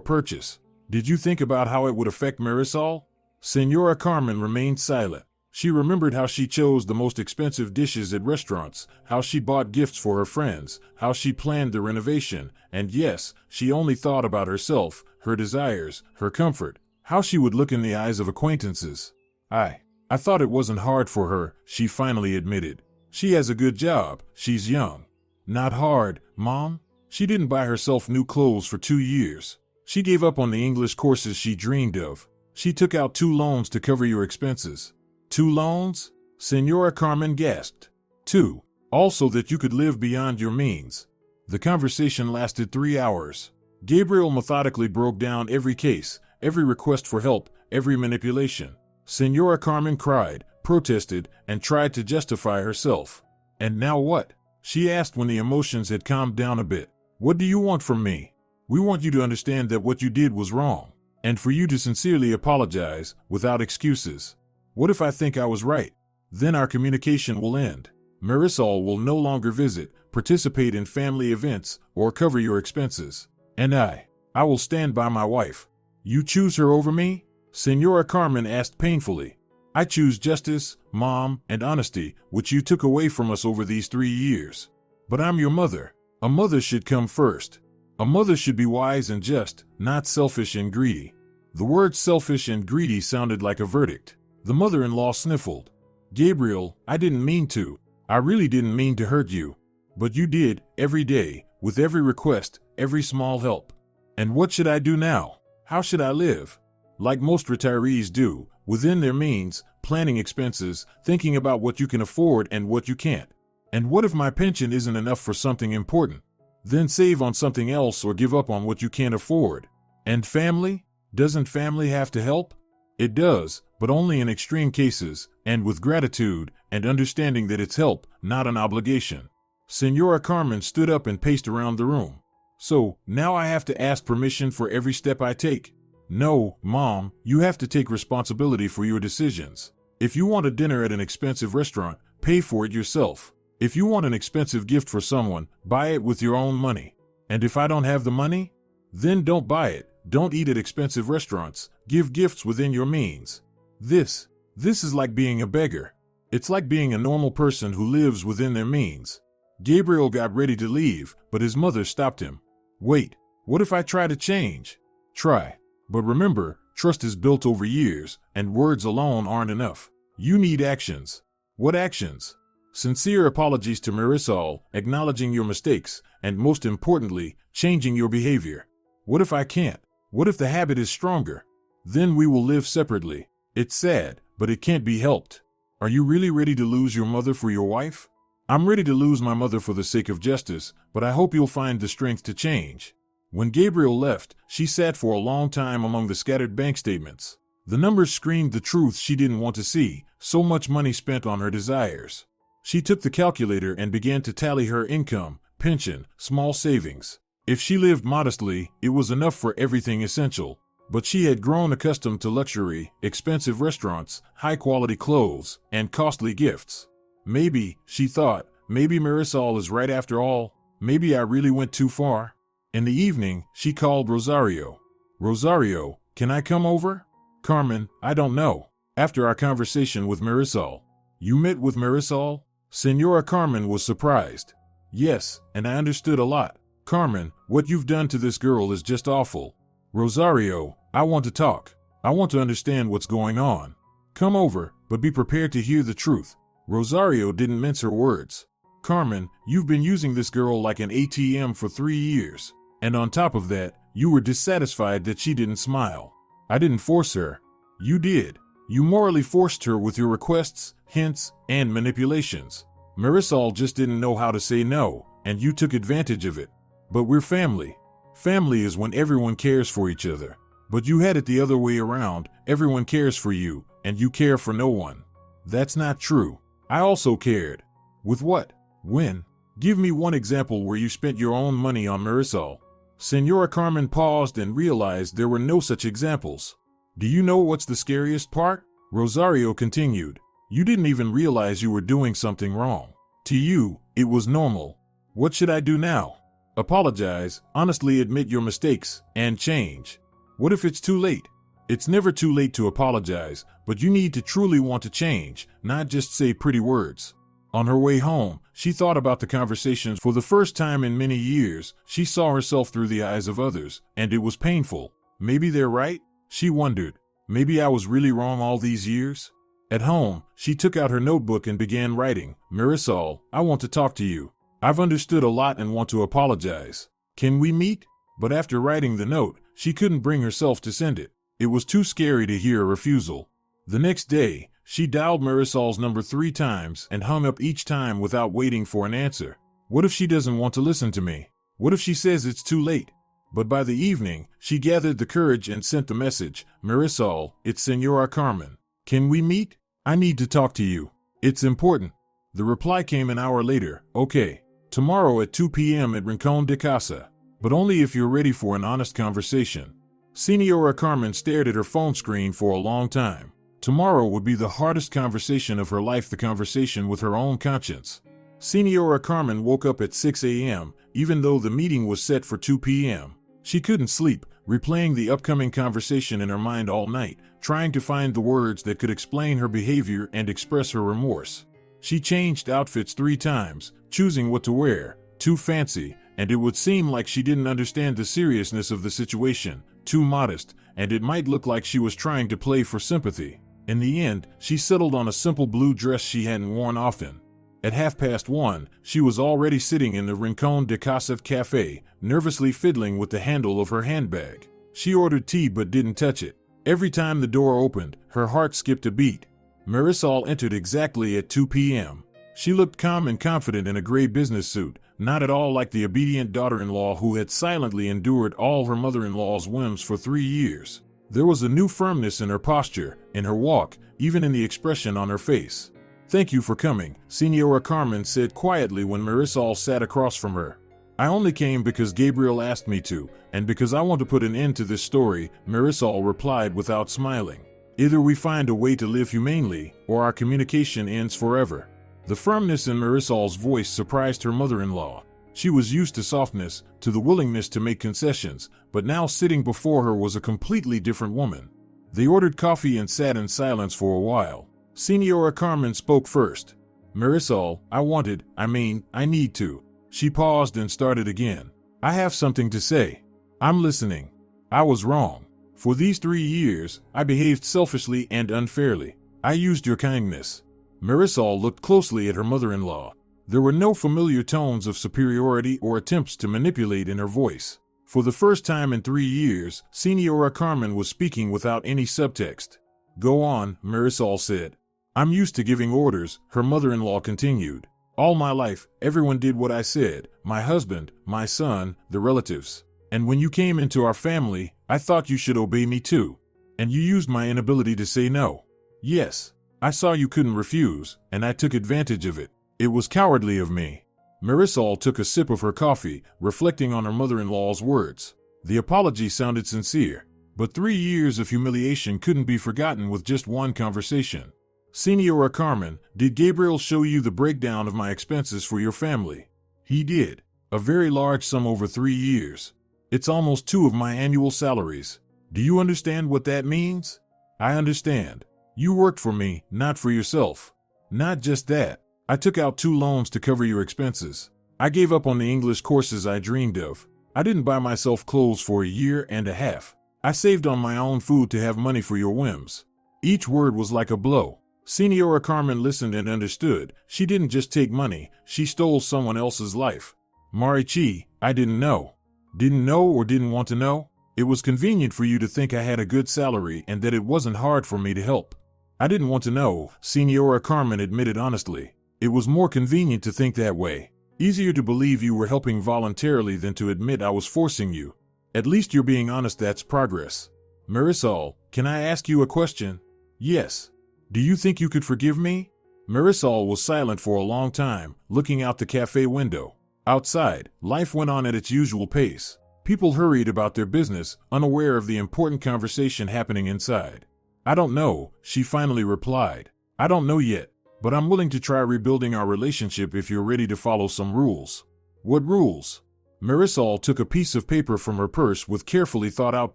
purchase? Did you think about how it would affect Marisol? Senora Carmen remained silent. She remembered how she chose the most expensive dishes at restaurants, how she bought gifts for her friends, how she planned the renovation, and yes, she only thought about herself, her desires, her comfort, how she would look in the eyes of acquaintances. I thought it wasn't hard for her, she finally admitted. She has a good job, she's young. Not hard, Mom? She didn't buy herself new clothes for 2 years. She gave up on the English courses she dreamed of. She took out 2 loans to cover your expenses. 2 loans? Senora Carmen gasped. 2. Also that you could live beyond your means. The conversation lasted 3 hours. Gabriel methodically broke down every case, every request for help, every manipulation. Senora Carmen cried, protested, and tried to justify herself. And now what? She asked when the emotions had calmed down a bit. What do you want from me? We want you to understand that what you did was wrong, and for you to sincerely apologize, without excuses. What if I think I was right? Then our communication will end. Marisol will no longer visit, participate in family events, or cover your expenses. And I will stand by my wife. You choose her over me? Senora Carmen asked painfully. I choose justice, Mom, and honesty, which you took away from us over these 3 years. But I'm your mother. A mother should come first. A mother should be wise and just, not selfish and greedy. The word selfish and greedy sounded like a verdict. The mother-in-law sniffled. Gabriel, I didn't mean to. I really didn't mean to hurt you. But you did, every day, with every request, every small help. And what should I do now? How should I live? Like most retirees do, within their means, planning expenses, thinking about what you can afford and what you can't. And what if my pension isn't enough for something important? Then save on something else or give up on what you can't afford. And family? Doesn't family have to help? It does, but only in extreme cases, and with gratitude, and understanding that it's help, not an obligation. Senora Carmen stood up and paced around the room. So, now I have to ask permission for every step I take? No, Mom, you have to take responsibility for your decisions. If you want a dinner at an expensive restaurant, pay for it yourself. If you want an expensive gift for someone, buy it with your own money. And if I don't have the money? Then don't buy it. Don't eat at expensive restaurants. Give gifts within your means. This is like being a beggar. It's like being a normal person who lives within their means. Gabriel got ready to leave, but his mother stopped him. Wait, what if I try to change? Try. But remember, trust is built over years, and words alone aren't enough. You need actions. What actions? Sincere apologies to Marisol, acknowledging your mistakes, and most importantly, changing your behavior. What if I can't? What if the habit is stronger? Then we will live separately. It's sad, but it can't be helped. Are you really ready to lose your mother for your wife? I'm ready to lose my mother for the sake of justice, but I hope you'll find the strength to change. When Gabriel left, she sat for a long time among the scattered bank statements. The numbers screamed the truth she didn't want to see, so much money spent on her desires. She took the calculator and began to tally her income, pension, small savings. If she lived modestly, it was enough for everything essential. But she had grown accustomed to luxury, expensive restaurants, high-quality clothes, and costly gifts. Maybe, she thought, maybe Marisol is right after all. Maybe I really went too far. In the evening, she called Rosario. Rosario, can I come over? Carmen, I don't know. After our conversation with Marisol. You met with Marisol? Senora Carmen was surprised. Yes, and I understood a lot. Carmen, what you've done to this girl is just awful. Rosario, I want to talk. I want to understand what's going on. Come over, but be prepared to hear the truth. Rosario didn't mince her words. Carmen, you've been using this girl like an ATM for 3 years. And on top of that, you were dissatisfied that she didn't smile. I didn't force her. You did. You morally forced her with your requests, hints, and manipulations. Marisol just didn't know how to say no, and you took advantage of it. But we're family. Family is when everyone cares for each other. But you had it the other way around. Everyone cares for you, and you care for no one. That's not true. I also cared. With what? When? Give me one example where you spent your own money on Marisol. Senora Carmen paused and realized there were no such examples. Do you know what's the scariest part? Rosario continued. You didn't even realize you were doing something wrong. To you, it was normal. What should I do now? Apologize, honestly admit your mistakes, and change. What if it's too late? It's never too late to apologize, but you need to truly want to change, not just say pretty words. On her way home, she thought about the conversations. For the first time in many years, she saw herself through the eyes of others, and it was painful. Maybe they're right? She wondered. Maybe I was really wrong all these years? At home, she took out her notebook and began writing. Marisol, I want to talk to you. I've understood a lot and want to apologize. Can we meet? But after writing the note, she couldn't bring herself to send it. It was too scary to hear a refusal. The next day, she dialed Marisol's number 3 times and hung up each time without waiting for an answer. What if she doesn't want to listen to me? What if she says it's too late? But by the evening, she gathered the courage and sent the message. Marisol, it's Senora Carmen. Can we meet? I need to talk to you. It's important. The reply came an hour later. Okay. Tomorrow at 2 p.m. at Rincon de Casa. But only if you're ready for an honest conversation. Senora Carmen stared at her phone screen for a long time. Tomorrow would be the hardest conversation of her life, the conversation with her own conscience. Senora Carmen woke up at 6 a.m., even though the meeting was set for 2 p.m. She couldn't sleep, replaying the upcoming conversation in her mind all night, trying to find the words that could explain her behavior and express her remorse. She changed outfits 3 times, choosing what to wear. Too fancy, and it would seem like she didn't understand the seriousness of the situation. Too modest, and it might look like she was trying to play for sympathy. In the end, she settled on a simple blue dress she hadn't worn often. At 1:30, she was already sitting in the Rincon de Casa cafe, nervously fiddling with the handle of her handbag. She ordered tea but didn't touch it. Every time the door opened, her heart skipped a beat. Marisol entered exactly at 2 p.m. She looked calm and confident in a gray business suit, not at all like the obedient daughter-in-law who had silently endured all her mother-in-law's whims for 3 years. There was a new firmness in her posture, in her walk, even in the expression on her face. Thank you for coming, Senora Carmen said quietly when Marisol sat across from her. I only came because Gabriel asked me to, and because I want to put an end to this story, Marisol replied without smiling. Either we find a way to live humanely, or our communication ends forever. The firmness in Marisol's voice surprised her mother-in-law. She was used to softness, to the willingness to make concessions, but now sitting before her was a completely different woman. They ordered coffee and sat in silence for a while. Senora Carmen spoke first. Marisol, I need to. She paused and started again. I have something to say. I'm listening. I was wrong. For these 3 years, I behaved selfishly and unfairly. I used your kindness. Marisol looked closely at her mother-in-law. There were no familiar tones of superiority or attempts to manipulate in her voice. For the first time in 3 years, Senora Carmen was speaking without any subtext. Go on, Marisol said. I'm used to giving orders, her mother-in-law continued. All my life, everyone did what I said, my husband, my son, the relatives. And when you came into our family, I thought you should obey me too. And you used my inability to say no. Yes, I saw you couldn't refuse, and I took advantage of it. It was cowardly of me. Marisol took a sip of her coffee, reflecting on her mother-in-law's words. The apology sounded sincere, but 3 years of humiliation couldn't be forgotten with just one conversation. Senora Carmen, did Gabriel show you the breakdown of my expenses for your family? He did. A very large sum over 3 years. It's almost 2 of my annual salaries. Do you understand what that means? I understand. You worked for me, not for yourself. Not just that. I took out 2 loans to cover your expenses. I gave up on the English courses I dreamed of. I didn't buy myself clothes for a year and a half. I saved on my own food to have money for your whims. Each word was like a blow. Senora Carmen listened and understood. She didn't just take money, she stole someone else's life. Marichi, I didn't know. Didn't know or didn't want to know? It was convenient for you to think I had a good salary and that it wasn't hard for me to help. I didn't want to know, Senora Carmen admitted honestly. It was more convenient to think that way. Easier to believe you were helping voluntarily than to admit I was forcing you. At least you're being honest, that's progress. Marisol, can I ask you a question? Yes. Do you think you could forgive me? Marisol was silent for a long time, looking out the cafe window. Outside, life went on at its usual pace. People hurried about their business, unaware of the important conversation happening inside. I don't know, she finally replied. I don't know yet, but I'm willing to try rebuilding our relationship if you're ready to follow some rules. What rules? Marisol took a piece of paper from her purse with carefully thought out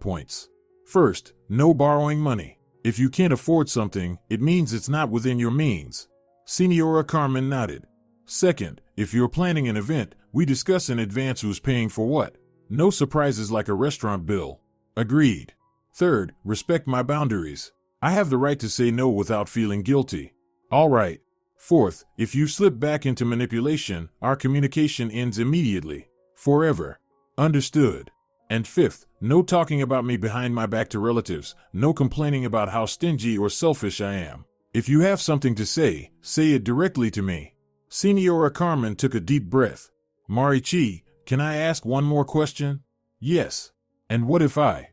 points. First, no borrowing money. If you can't afford something, it means it's not within your means. Senora Carmen nodded. Second, if you're planning an event, we discuss in advance who's paying for what. No surprises like a restaurant bill. Agreed. Third, respect my boundaries. I have the right to say no without feeling guilty. All right. Fourth, if you slip back into manipulation, our communication ends immediately. Forever. Understood. And fifth, no talking about me behind my back to relatives, no complaining about how stingy or selfish I am. If you have something to say it directly to me. Senora Carmen took a deep breath. Marichi, can I ask one more question? Yes. And what if I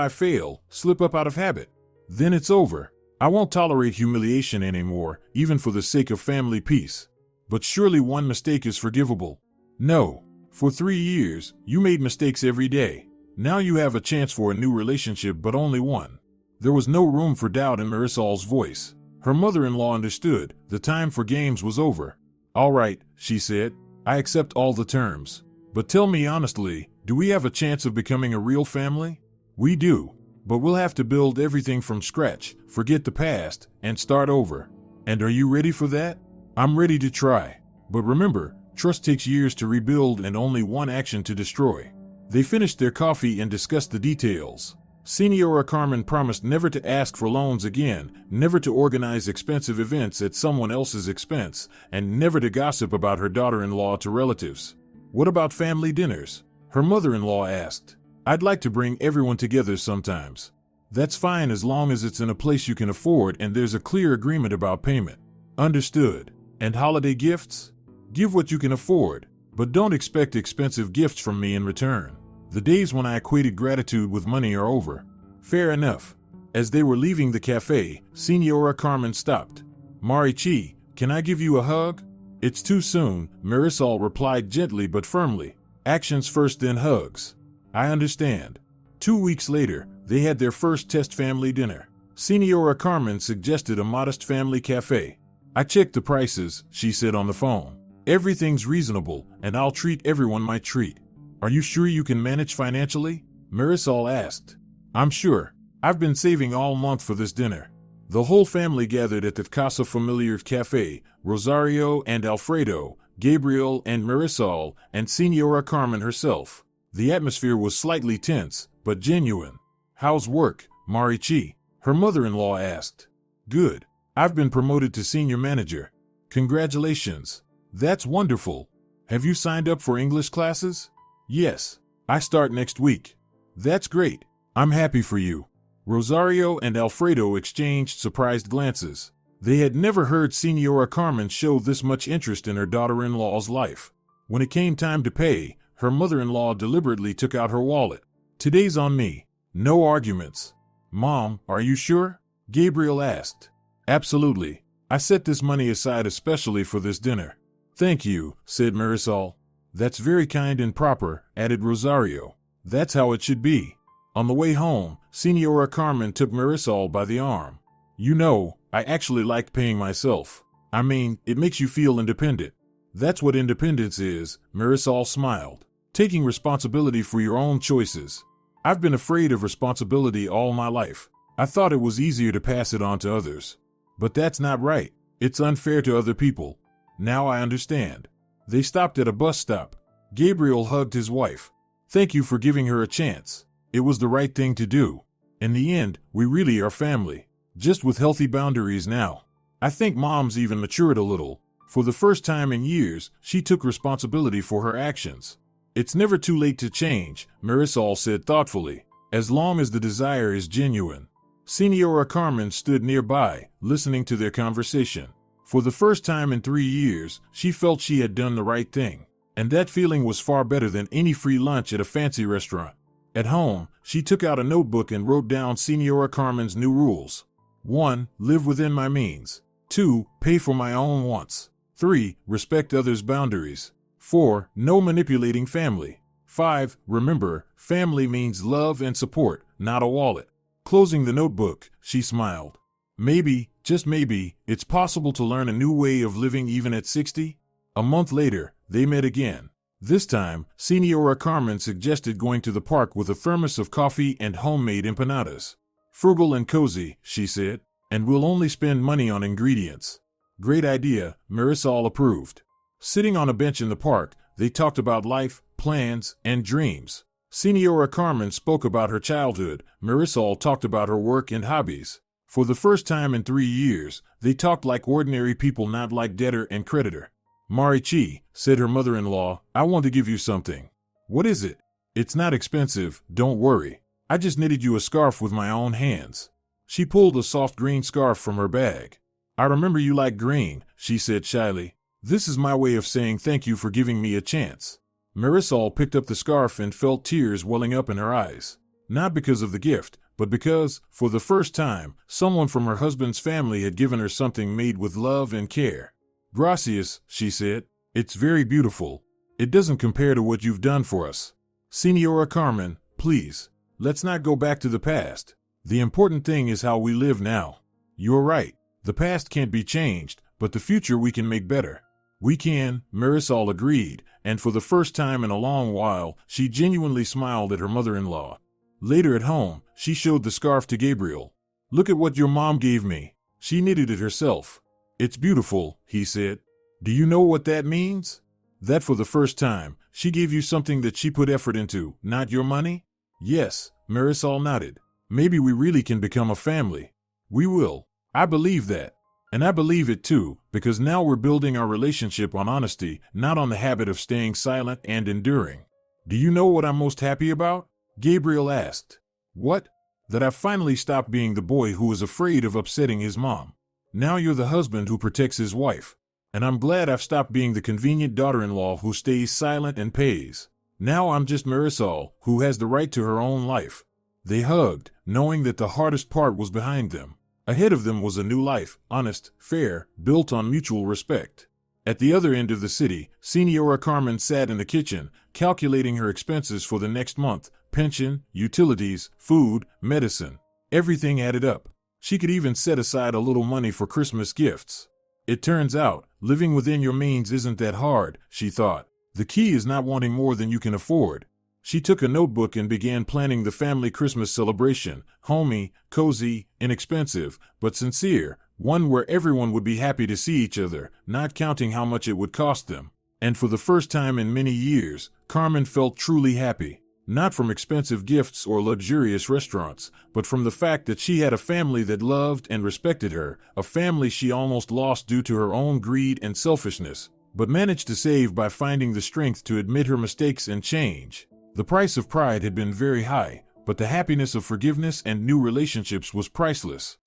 fail, slip up out of habit? Then it's over. I won't tolerate humiliation anymore, even for the sake of family peace. But surely one mistake is forgivable. No. For 3 years, you made mistakes every day. Now you have a chance for a new relationship, but only one. There was no room for doubt in Marisol's voice. Her mother-in-law understood. The time for games was over. All right, she said. I accept all the terms. But tell me honestly, do we have a chance of becoming a real family? We do. But we'll have to build everything from scratch, forget the past, and start over. And are you ready for that? I'm ready to try. But remember, trust takes years to rebuild and only one action to destroy. They finished their coffee and discussed the details. Senora Carmen promised never to ask for loans again, never to organize expensive events at someone else's expense, and never to gossip about her daughter-in-law to relatives. What about family dinners? Her mother-in-law asked. I'd like to bring everyone together sometimes. That's fine as long as it's in a place you can afford and there's a clear agreement about payment. Understood. And holiday gifts? Give what you can afford, but don't expect expensive gifts from me in return. The days when I equated gratitude with money are over. Fair enough. As they were leaving the cafe, Senora Carmen stopped. Marichi, can I give you a hug? It's too soon, Marisol replied gently but firmly. Actions first, then hugs. I understand. 2 weeks later, they had their first test family dinner. Senora Carmen suggested a modest family cafe. I checked the prices, she said on the phone. Everything's reasonable, and I'll treat everyone my treat. Are you sure you can manage financially? Marisol asked. I'm sure. I've been saving all month for this dinner. The whole family gathered at the Casa Familiar Cafe, Rosario and Alfredo, Gabriel and Marisol, and Senora Carmen herself. The atmosphere was slightly tense, but genuine. How's work, Marichi? Her mother-in-law asked. Good. I've been promoted to senior manager. Congratulations. That's wonderful. Have you signed up for English classes? Yes. I start next week. That's great. I'm happy for you. Rosario and Alfredo exchanged surprised glances. They had never heard Senora Carmen show this much interest in her daughter-in-law's life. When it came time to pay, her mother-in-law deliberately took out her wallet. Today's on me. No arguments. Mom, are you sure? Gabriel asked. Absolutely. I set this money aside especially for this dinner. Thank you, said Marisol. That's very kind and proper, added Rosario. That's how it should be. On the way home, Senora Carmen took Marisol by the arm. You know, I actually like paying myself. I mean, it makes you feel independent. That's what independence is, Marisol smiled. Taking responsibility for your own choices. I've been afraid of responsibility all my life. I thought it was easier to pass it on to others. But that's not right. It's unfair to other people. Now I understand. They stopped at a bus stop. Gabriel hugged his wife. Thank you for giving her a chance. It was the right thing to do. In the end, we really are family. Just with healthy boundaries now. I think Mom's even matured a little. For the first time in years, she took responsibility for her actions. It's never too late to change, Marisol said thoughtfully, as long as the desire is genuine. Senora Carmen stood nearby, listening to their conversation. For the first time in 3 years, she felt she had done the right thing. And that feeling was far better than any free lunch at a fancy restaurant. At home, she took out a notebook and wrote down Senora Carmen's new rules. 1. Live within my means. 2. Pay for my own wants. 3. Respect others' boundaries. 4. No manipulating family. 5. Remember, family means love and support, not a wallet. Closing the notebook, she smiled. Maybe, just maybe, it's possible to learn a new way of living even at 60? A month later, they met again. This time, Senora Carmen suggested going to the park with a thermos of coffee and homemade empanadas. Frugal and cozy, she said, and we'll only spend money on ingredients. Great idea, Marisol approved. Sitting on a bench in the park, they talked about life, plans, and dreams. Senora Carmen spoke about her childhood, Marisol talked about her work and hobbies. For the first time in 3 years, they talked like ordinary people, not like debtor and creditor. Marichi, said her mother-in-law, I want to give you something. What is it? It's not expensive, don't worry. I just knitted you a scarf with my own hands. She pulled a soft green scarf from her bag. I remember you like green, she said shyly. This is my way of saying thank you for giving me a chance. Marisol picked up the scarf and felt tears welling up in her eyes. Not because of the gift, but because, for the first time, someone from her husband's family had given her something made with love and care. Gracias, she said. It's very beautiful. It doesn't compare to what you've done for us. Senora Carmen, please, let's not go back to the past. The important thing is how we live now. You're right. The past can't be changed, but the future we can make better. We can, Marisol agreed, and for the first time in a long while, she genuinely smiled at her mother-in-law. Later at home, she showed the scarf to Gabriel. Look at what your mom gave me. She knitted it herself. It's beautiful, he said. Do you know what that means? That for the first time, she gave you something that she put effort into, not your money? Yes, Marisol nodded. Maybe we really can become a family. We will. I believe that. And I believe it too, because now we're building our relationship on honesty, not on the habit of staying silent and enduring. Do you know what I'm most happy about? Gabriel asked. What? That I've finally stopped being the boy who was afraid of upsetting his mom. Now you're the husband who protects his wife. And I'm glad I've stopped being the convenient daughter-in-law who stays silent and pays. Now I'm just Marisol, who has the right to her own life. They hugged, knowing that the hardest part was behind them. Ahead of them was a new life, honest, fair, built on mutual respect. At the other end of the city, Senora Carmen sat in the kitchen, calculating her expenses for the next month: pension, utilities, food, medicine. Everything added up. She could even set aside a little money for Christmas gifts. It turns out, living within your means isn't that hard, she thought. The key is not wanting more than you can afford. She took a notebook and began planning the family Christmas celebration, homey, cozy, inexpensive, but sincere, one where everyone would be happy to see each other, not counting how much it would cost them. And for the first time in many years, Carmen felt truly happy, not from expensive gifts or luxurious restaurants, but from the fact that she had a family that loved and respected her, a family she almost lost due to her own greed and selfishness, but managed to save by finding the strength to admit her mistakes and change. The price of pride had been very high, but the happiness of forgiveness and new relationships was priceless.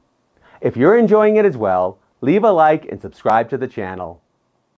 If you're enjoying it as well, leave a like and subscribe to the channel.